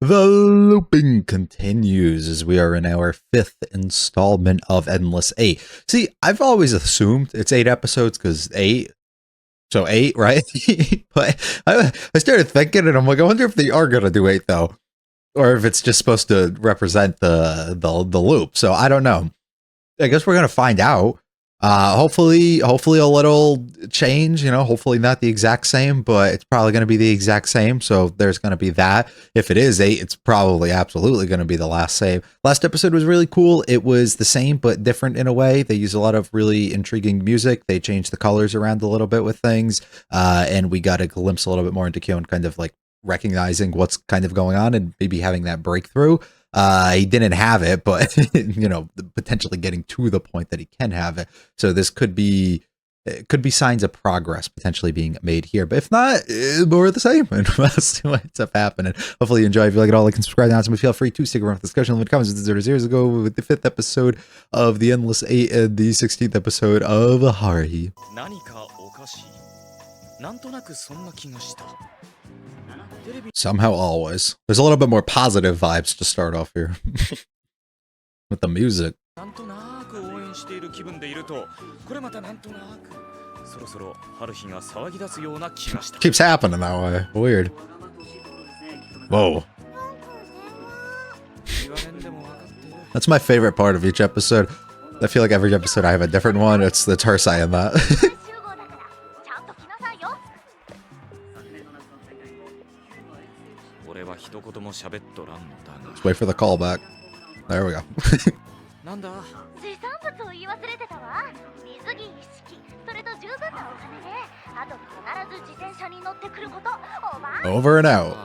The looping continues as we are in our 5th installment of Endless 8. See, I've always assumed it's 8 episodes because 8, so 8, right? But I started thinking and I'm like, I wonder if they are going to do 8 though, or if it's just supposed to represent the loop. So I don't know. I guess we're going to find out. Hopefully a little change, hopefully not the exact same, but it's probably going to be the exact same. So there's going to be that. If it is 8, it's probably absolutely going to be the last save. Last episode was really cool. It was the same, but different in a way. They use a lot of really intriguing music. They changed the colors around a little bit with things. And we got a glimpse a little bit more into Kyon kind of like recognizing what's kind of going on and maybe having that breakthrough. He didn't have it, but potentially getting to the point that he can have it. So this could be signs of progress potentially being made here. But if not, more of the same. And we'll see what ends up happening. Hopefully you enjoy. If you like it all, like and subscribe now. So feel free to stick around for the discussion in the comments. There's years ago with the 5th episode of the Endless 8 and the 16th episode of Haruhi. Somehow always. There's a little bit more positive vibes to start off here. With the music. Keeps happening that way. Weird. Whoa. That's my favorite part of each episode. I feel like every episode I have a different one. It's her saying that. Let's wait for the callback. There we go. Over and out.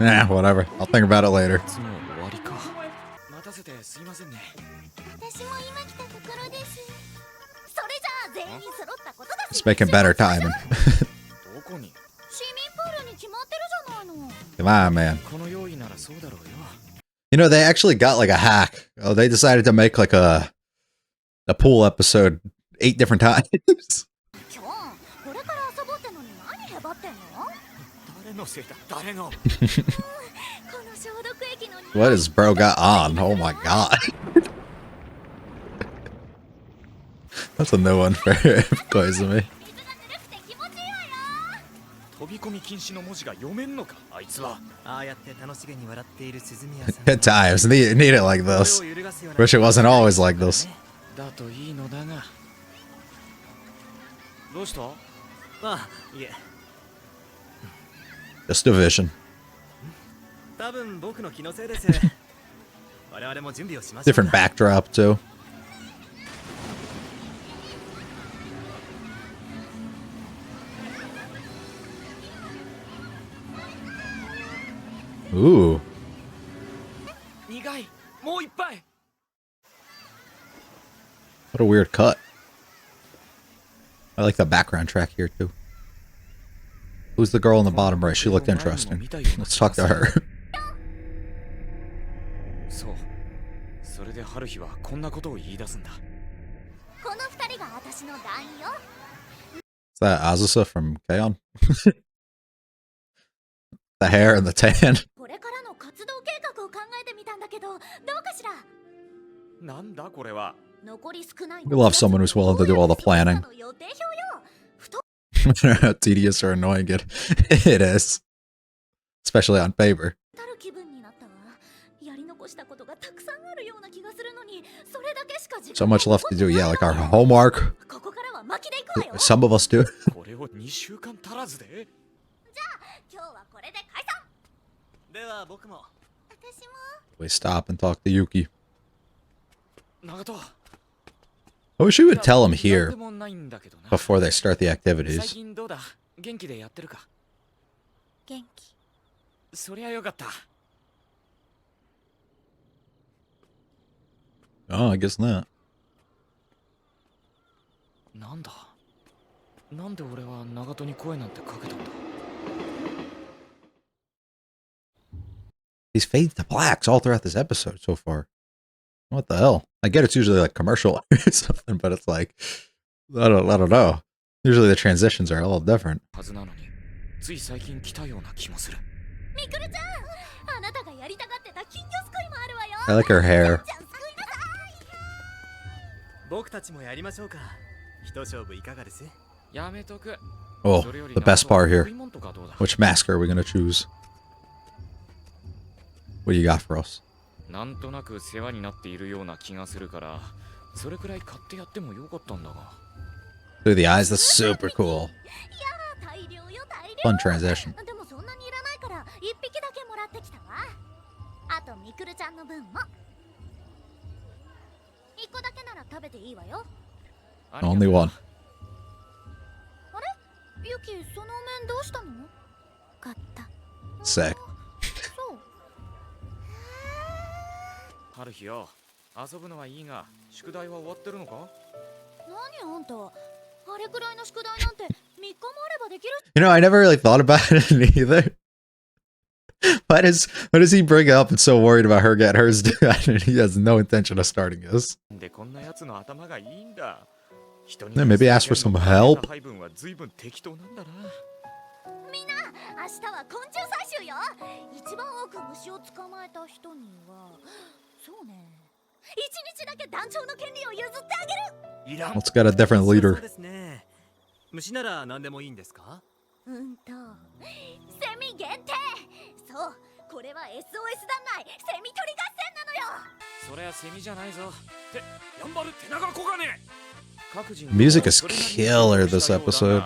Nah, whatever. I'll think about it later. It's making better timing. Come on, man. They actually got like a hack. Oh, they decided to make like a pool episode 8 different times. What has bro got on? Oh my god. That's a new one for Koizumi. Good times. Need it like this. Wish it wasn't always like this. Just a vision. Different backdrop too. Ooh. What a weird cut. I like the background track here too. Who's the girl in the bottom right? She looked interesting. Let's talk to her. Is that Azusa from K-On? The hair and the tan. We love someone who's willing to do all the planning. I don't know how tedious or annoying it is. Especially on paper. So much left to do. Yeah, like our homework. Some of us do. We stop and talk to Yuki. I wish we would tell him here before they start the activities. Oh, I guess not. These fades to blacks all throughout this episode so far. What the hell? I get it's usually like commercial or something, but it's like I don't know. Usually the transitions are a little different. I like her hair. Oh, the best part here. Which mask are we gonna choose? What do you got for us? Through the eyes, that's super cool. Fun transition. Only one. Sick. You know, I never really thought about it either. Why does he bring it up and so worried about her getting hers done and he has no intention of starting this? Then maybe ask for some help. Let's get a different leader. Music is killer this episode.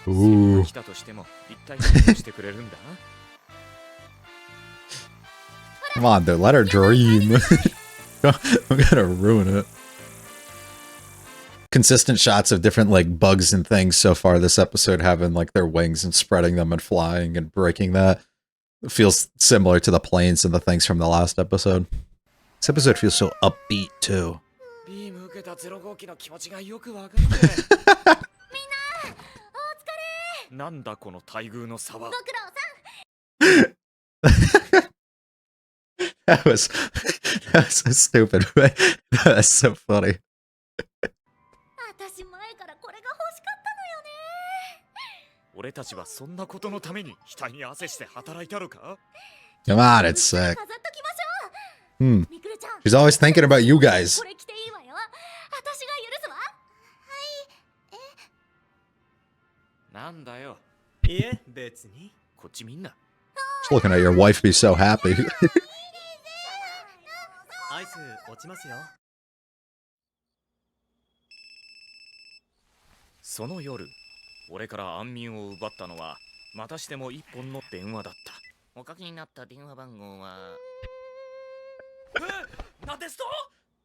Ooh. Come on, dude, let her dream. I'm gonna ruin it. Consistent shots of different like bugs and things so far this episode, having like their wings and spreading them and flying and breaking that. It feels similar to the planes and the things from the last episode. This episode feels so upbeat too. That was so stupid. That was so funny. Come on, it's sick. She's always thinking about you guys. Just looking at your wife be so happy.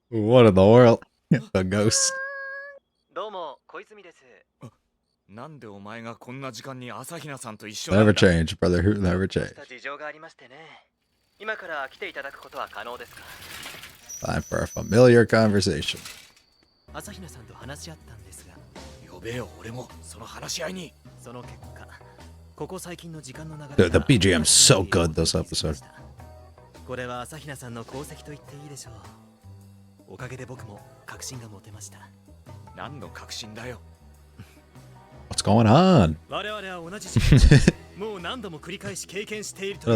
What in the world? A ghost. Never change, brother. Never change. Time for a familiar conversation. Dude, the BGM's so good this episode. What's going on?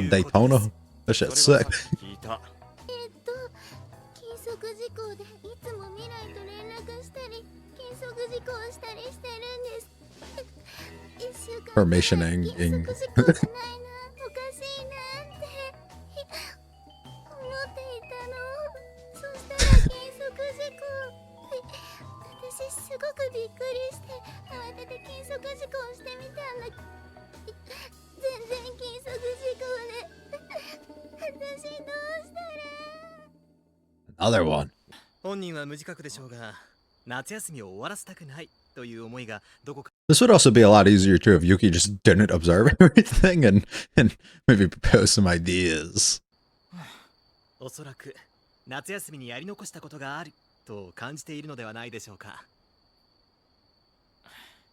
Daytona? That shit's sick. Formationing. Another one. This would also be a lot easier too if Yuki just didn't observe everything and maybe propose some ideas. 夏休みにやり残したことがあると感じているのではないでしょうか。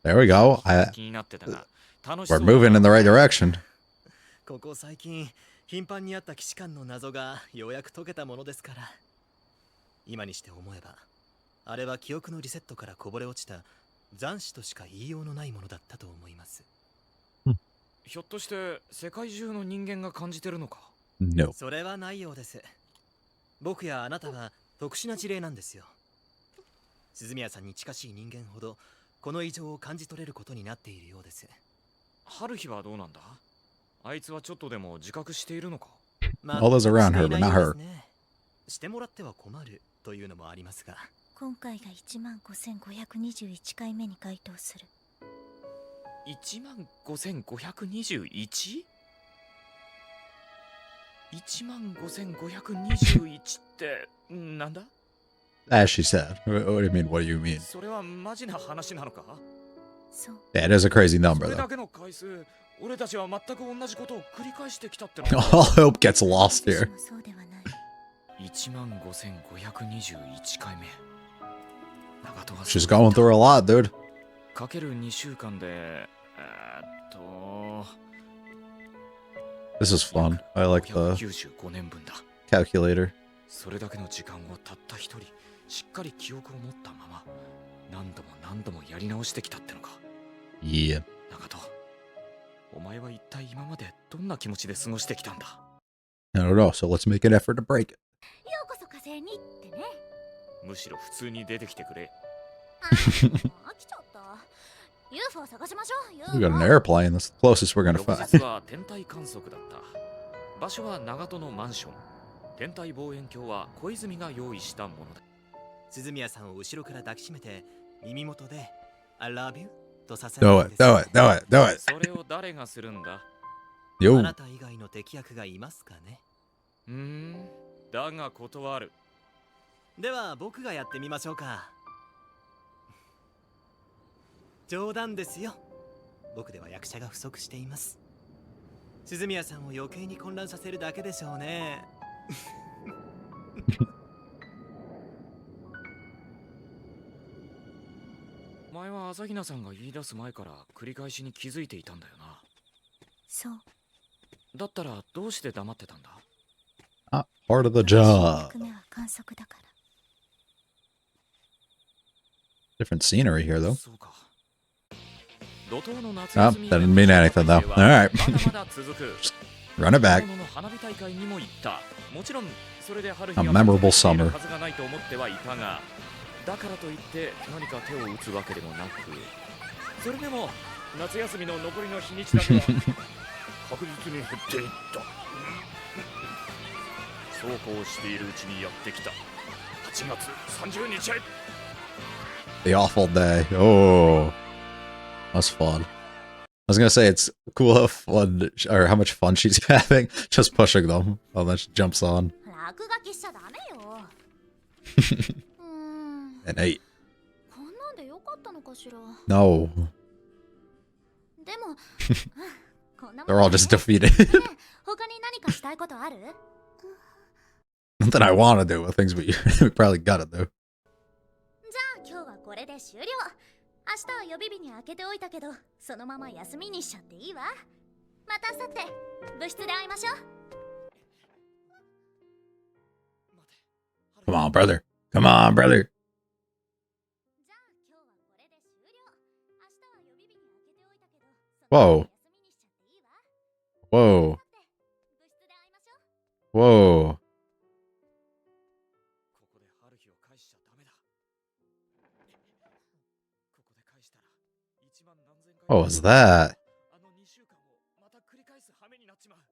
There we go. 気になってたが、We're moving in the right direction. ここ最近頻繁にあった騎士官の謎がようやく解けたものですから。今にして思えばあれは記憶のリセットからこぼれ落ちた残滓としか言いようのないものだったと思います。ひょっとして世界中の人間が感じてるのか？ No. それはないようです。僕やあなたは特殊な事例なんですよ。鈴宮さんに近しい人間ほどこの異常を感じ取れることになっているようです。春日はどうなんだ？あいつはちょっとでも自覚しているのか？ All those around her, but not her. してもらっては困るというのもありますが、今回が15,521回目に該当する。15,521？ 15,521ってなんだ？ As she said. What do you mean? What do you mean? それはマジな話なのか？そう。Yeah, it is a crazy そ number, れ though. だけの回数、俺たちは全く同じことを繰り返してきたっての All hope gets lost 私 here. もそうではない。15,521回目。長戸は She's going through a lot, dude. かける2週間で、This is fun. I like the 595年分だ。 calculator. それだけの時間をたった一人、しっかり記憶を持ったまま、何度も何度もやり直してきたってのか。 Yeah. 長戸、お前は一体今までどんな気持ちで過ごしてきたんだ？ I don't know, so let's make an effort to break it. ようこそ火星にってね。むしろ普通に出てきてくれ。飽きちゃった。UFO 探しましょう。We got an airplane. That's the closest we're gonna 翌 find. 日は天体観測だった。場所は長門のマンション。天体望遠鏡は小泉が用意したものだ。鈴宮さんを後ろから抱きしめて耳元で I love you とさせ Do it, do it, do it, do it. それを誰がするんだ？あ Yo. なた以外の敵役がいますかね。だが断る。では僕がやってみましょうか。冗談ですよ。僕では役者が不足しています。鈴宮さんを余計に混乱させるだけでしょうね。お前は朝比奈さんが言い出す前から繰り返しに気づいていたんだよな。そう。だったらどうして黙ってたんだ？ Ah, part of the job. 私の役目は観測だから。Different scenery here, though. そうか。怒涛の夏 Oh, 休み that didn't mean anything, though. は Alright. まだまだ続く。 Run it back. 長野の花火大会にも行った。もちろんそれで春 A 日が memorable は summer. ずがないと思ってはいたが、だからといって何か手を打つわけでもなく、それでも夏休みの残りの日にちだけは確実に減っていった。そうこうしているうちにやってきた8月30日。 The awful day. Oh, that's fun. I was gonna say it's cool how fun or how much fun she's having just pushing them. Oh, then she jumps on. 落書きしちゃダメよ。An 8. こんなんでよかったのかしら。 No. でも、こんなもん They're all just defeated. 他に何かしたいことある？ Nothing I want to do with things, but we probably gotta do. じゃあ今日はこれで終了。明日は予備日に開けておいたけど、そのまま休みにしちゃっていいわ。また明後日、部室で会いましょう。 Come on, brother. Come on, brother. じゃあ今日はこれで終了。明日は予備日に開けておいたけど、そのまま Whoa. 休みにしちゃっていいわ。 Whoa. さて、部室で会いましょう。 Whoa. ここで春日を返しちゃダメだ。ここで返したら1万何千回 What was that? あの2週間をまた繰り返す羽目になっちまう。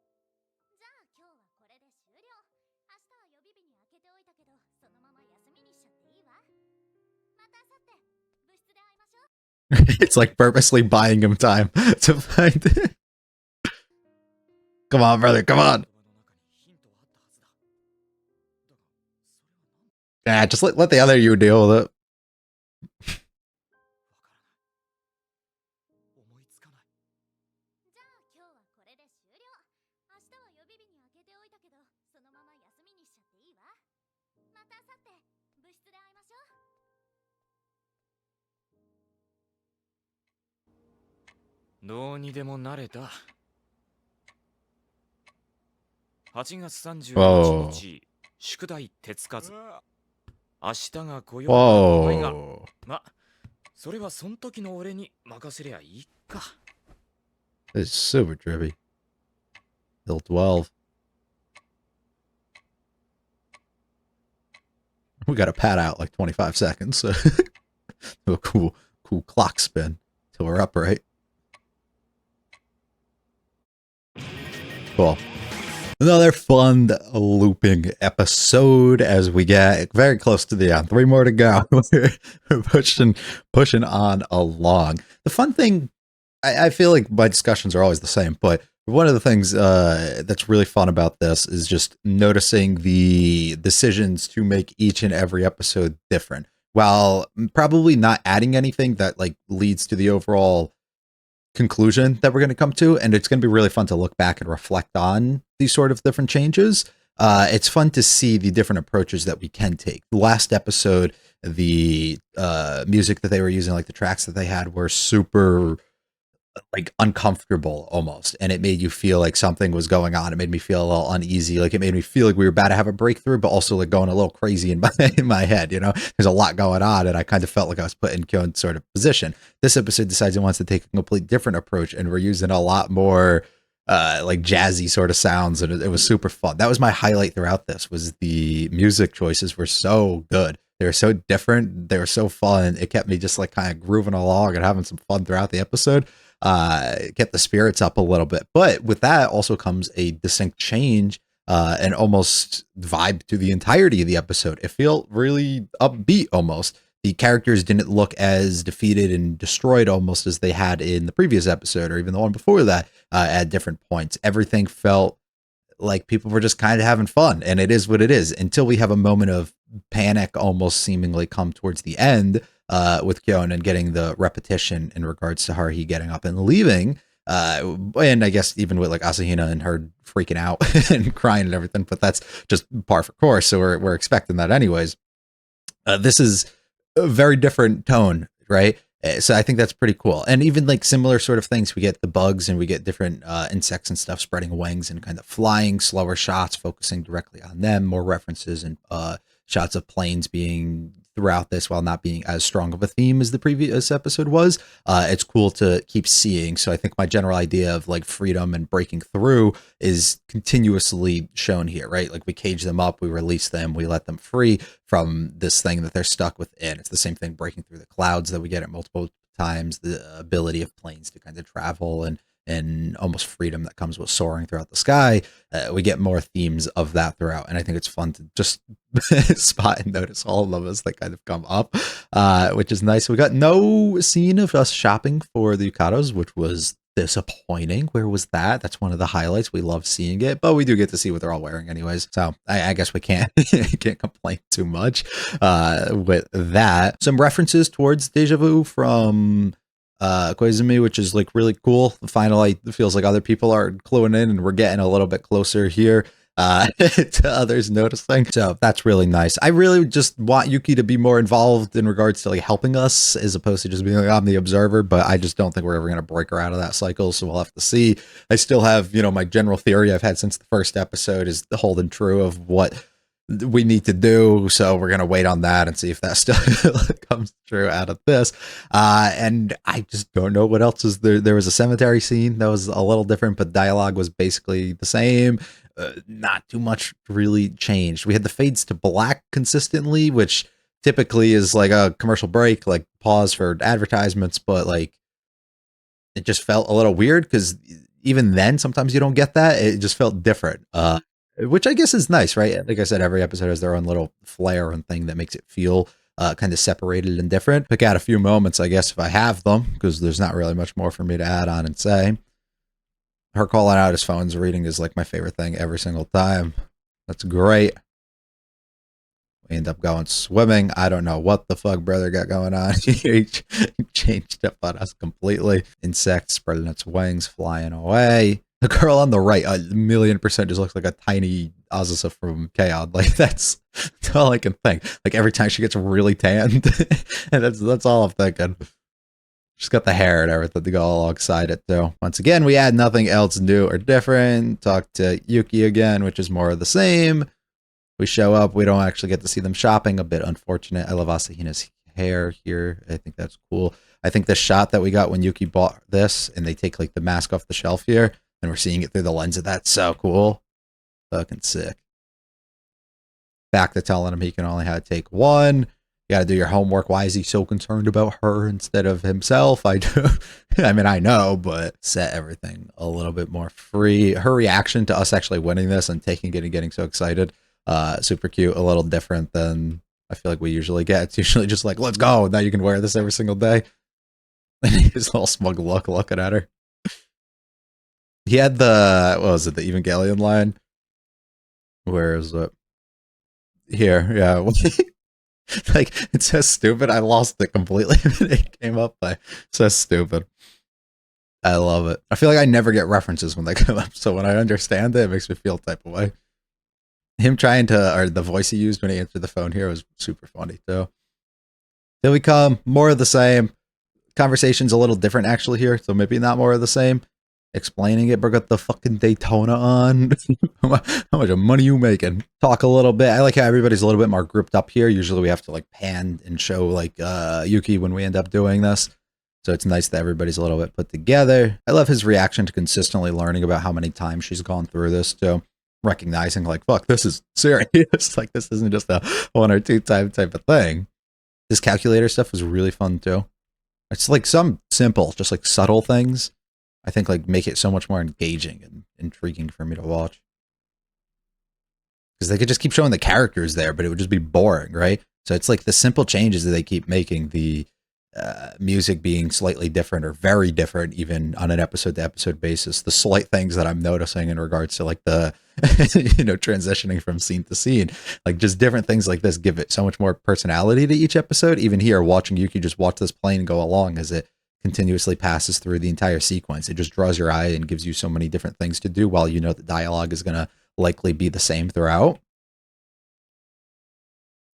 じゃあ今日はこれで終了。明日は予備日に開けておいたけど、そのまま休みにしちゃっていいわ。また明後日、部室で会いましょう。 It's like purposely buying him time to find it. Come on, brother. Come on. 言葉の中にヒントはあったはずだ。だが、それは何？ Yeah, just let the other you deal with it. わからない。思いつかない。じゃあ今日はこれで終了。明日は予備日に開けておいたけど、そのまま休みにしちゃっていいわ。たさて部室で会いましょう。どうにでもなれた。8月31日、宿題手つかず。明日が来ようが来まいが、ま、それはそん時の俺に任せりゃいいか。It's super trippy. Till 12. We gotta pad out like 25 seconds. So do a cool clock spin till we're upright. Cool. Another fun looping episode as we get very close to the end. 3 more to go. We're pushing on along. The fun thing, I feel like my discussions are always the same, but one of the things that's really fun about this is just noticing the decisions to make each and every episode different, while probably not adding anything that like leads to the overall conclusion that we're going to come to. And it's going to be really fun to look back and reflect on these sort of different changes. It's fun to see the different approaches that we can take. The last episode, the music that they were using, like the tracks that they had, were super like uncomfortable almost, and it made you feel like something was going on. It made me feel a little uneasy, like it made me feel like we were about to have a breakthrough, but also like going a little crazy in my head. You know, there's a lot going on, and I kind of felt like I was put in Kyon's sort of position. This episode decides it wants to take a complete different approach, and we're using a lot more like jazzy sort of sounds, and it was super fun. That was my highlight throughout this, was the music choices were so good. They were so different. They were so fun. It kept me just like kind of grooving along and having some fun throughout the episode. Get the spirits up a little bit. But with that also comes a distinct change and almost vibe to the entirety of the episode. It felt really upbeat almost. The characters didn't look as defeated and destroyed almost as they had in the previous episode or even the one before that at different points. Everything felt like people were just kind of having fun, and it is what it is, until we have a moment of panic almost seemingly come towards the end with Kyon and getting the repetition in regards to Haruhi getting up and leaving. And I guess even with like Asahina and her freaking out and crying and everything, but that's just par for course. So we're expecting that anyways. This is a very different tone, right? So I think that's pretty cool. And even like similar sort of things, we get the bugs and we get different insects and stuff spreading wings and kind of flying, slower shots focusing directly on them, more references and shots of planes being throughout this while not being as strong of a theme as the previous episode was. It's cool to keep seeing. So I think my general idea of like freedom and breaking through is continuously shown here, right? Like we cage them up, we release them, we let them free from this thing that they're stuck within. It's the same thing breaking through the clouds that we get at multiple times, the ability of planes to kind of travel and almost freedom that comes with soaring throughout the sky. We get more themes of that throughout, and I think it's fun to just spot and notice all of them as they kind of come up, which is nice. We got no scene of us shopping for the yukatas, which was disappointing. Where was that? That's one of the highlights. We love seeing it, but we do get to see what they're all wearing anyways, so I guess we can't can't complain too much with that. Some references towards Deja Vu from Koizumi, which is like really cool. Finally, it feels like other people are cluing in and we're getting a little bit closer here to others noticing. So that's really nice. I really just want Yuki to be more involved in regards to like helping us as opposed to just being like, I'm the observer, but I just don't think we're ever going to break her out of that cycle. So we'll have to see. I still have, you know, my general theory I've had since the first episode is holding true of what we need to do, so we're gonna wait on that and see if that still comes true out of this. And I just don't know what else is there. There was a cemetery scene that was a little different, but dialogue was basically the same. Not too much really changed. We had the fades to black consistently, which typically is like a commercial break, like pause for advertisements, but like it just felt a little weird because even then sometimes you don't get that. It just felt different. Which I guess is nice, right? Like I said, every episode has their own little flair and thing that makes it feel kind of separated and different. Pick out a few moments, I guess, if I have them, because there's not really much more for me to add on and say. Her calling out his phone's reading is like my favorite thing every single time. That's great. We end up going swimming. I don't know what the fuck brother got going on. He changed up on us completely. Insect spreading its wings, flying away. The girl on the right, 1,000,000% just looks like a tiny Azusa from K-On! Like that's That's all I can think. Like every time she gets really tanned, and that's all I'm thinking. She's got the hair and everything to go alongside it too. Once again, we add nothing else new or different. Talk to Yuki again, which is more of the same. We show up. We don't actually get to see them shopping. A bit unfortunate. I love Asahina's hair here. I think that's cool. I think the shot that we got when Yuki bought this and they take like the mask off the shelf here and we're seeing it through the lens of that's so cool. Fucking sick. Back to telling him he can only have to take one. You got to do your homework. Why is he so concerned about her instead of himself? I do. I mean, I know, but set everything a little bit more free. Her reaction to us actually winning this and taking it and getting so excited, super cute. A little different than I feel like we usually get. It's usually just like, let's go. Now you can wear this every single day. And his little smug look looking at her. He had the, what was it, the Evangelion line? Where is it? Here, yeah. Like, it says stupid. I lost it completely when it came up. But says stupid. I love it. I feel like I never get references when they come up. So when I understand it, it makes me feel type of way. Him trying to, or the voice he used when he answered the phone here was super funny too. Here we come. More of the same. Conversation's a little different actually here. So maybe not more of the same. Explaining it, but got the fucking Daytona on. How much money you making? Talk a little bit. I like how everybody's a little bit more grouped up here. Usually we have to like pan and show like Yuki when we end up doing this. So it's nice that everybody's a little bit put together. I love his reaction to consistently learning about how many times she's gone through this too. Recognizing like, fuck, this is serious. Like this isn't just a 1 or 2 time type of thing. This calculator stuff was really fun too. It's like some simple, just like subtle things. I think like make it so much more engaging and intriguing for me to watch. Because they could just keep showing the characters there, but it would just be boring, right? So it's like the simple changes that they keep making, the music being slightly different or very different, even on an episode-to-episode basis. The slight things that I'm noticing in regards to like the, transitioning from scene to scene, like just different things like this give it so much more personality to each episode. Even here, watching Yuki just watch this plane go along as it continuously passes through the entire sequence. It just draws your eye and gives you so many different things to do while you know the dialogue is going to likely be the same throughout.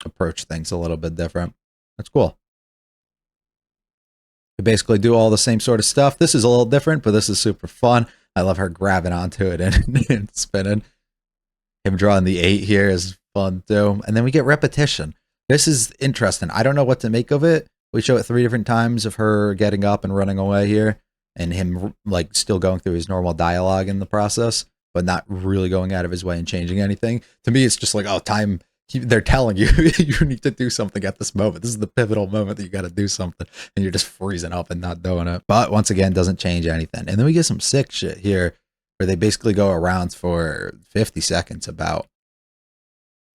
Approach things a little bit different. That's cool. They basically do all the same sort of stuff. This is a little different, but this is super fun. I love her grabbing onto it and spinning. Him drawing the 8 here is fun too. And then we get repetition. This is interesting. I don't know what to make of it. We show it 3 different times of her getting up and running away here, and him like still going through his normal dialogue in the process, but not really going out of his way and changing anything. To me, it's just like, oh, time. They're telling you you need to do something at this moment. This is the pivotal moment that you got to do something, and you're just freezing up and not doing it. But once again, doesn't change anything. And then we get some sick shit here, where they basically go around for 50 seconds about.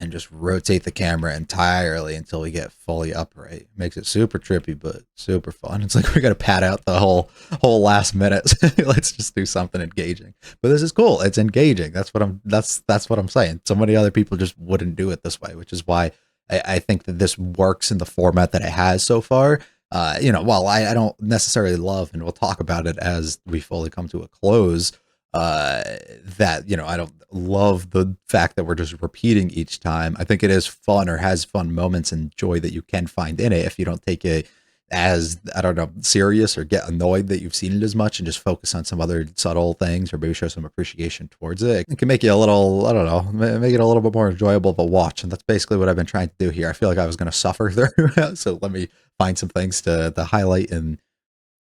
And just rotate the camera entirely until we get fully upright. Makes it super trippy, but super fun. It's like we got to pad out the whole last minute. Let's just do something engaging. But this is cool. It's engaging. That's what I'm saying. So many other people just wouldn't do it this way, which is why I think that this works in the format that it has so far. While I don't necessarily love, and we'll talk about it as we fully come to a close, that I don't love the fact that we're just repeating each time. I think it is fun, or has fun moments and joy that you can find in it if you don't take it as, I don't know, serious or get annoyed that you've seen it as much and just focus on some other subtle things or maybe show some appreciation towards it. It can make you a little, I don't know, make it a little bit more enjoyable to watch. And that's basically what I've been trying to do here. I feel like I was going to suffer through, so let me find some things to highlight and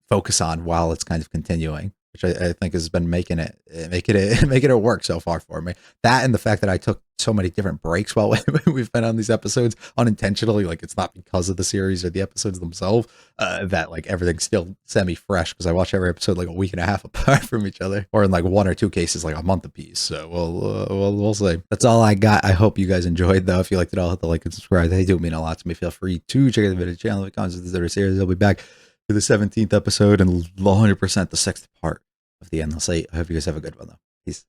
focus on while it's kind of continuing, which I think has been making it work so far for me. That and the fact that I took so many different breaks while we've been on these episodes unintentionally, like it's not because of the series or the episodes themselves, that like everything's still semi-fresh because I watch every episode like a week and a half apart from each other, or in like 1 or 2 cases like a month apiece. So we'll see. That's all I got. I hope you guys enjoyed though. If you liked it, I'll hit the like and subscribe. They do mean a lot to me. Feel free to check out the video channel. The comments of the series. I'll be back for the 17th episode and 100% the 6th part of the Endless 8. I hope you guys have a good one though. Peace.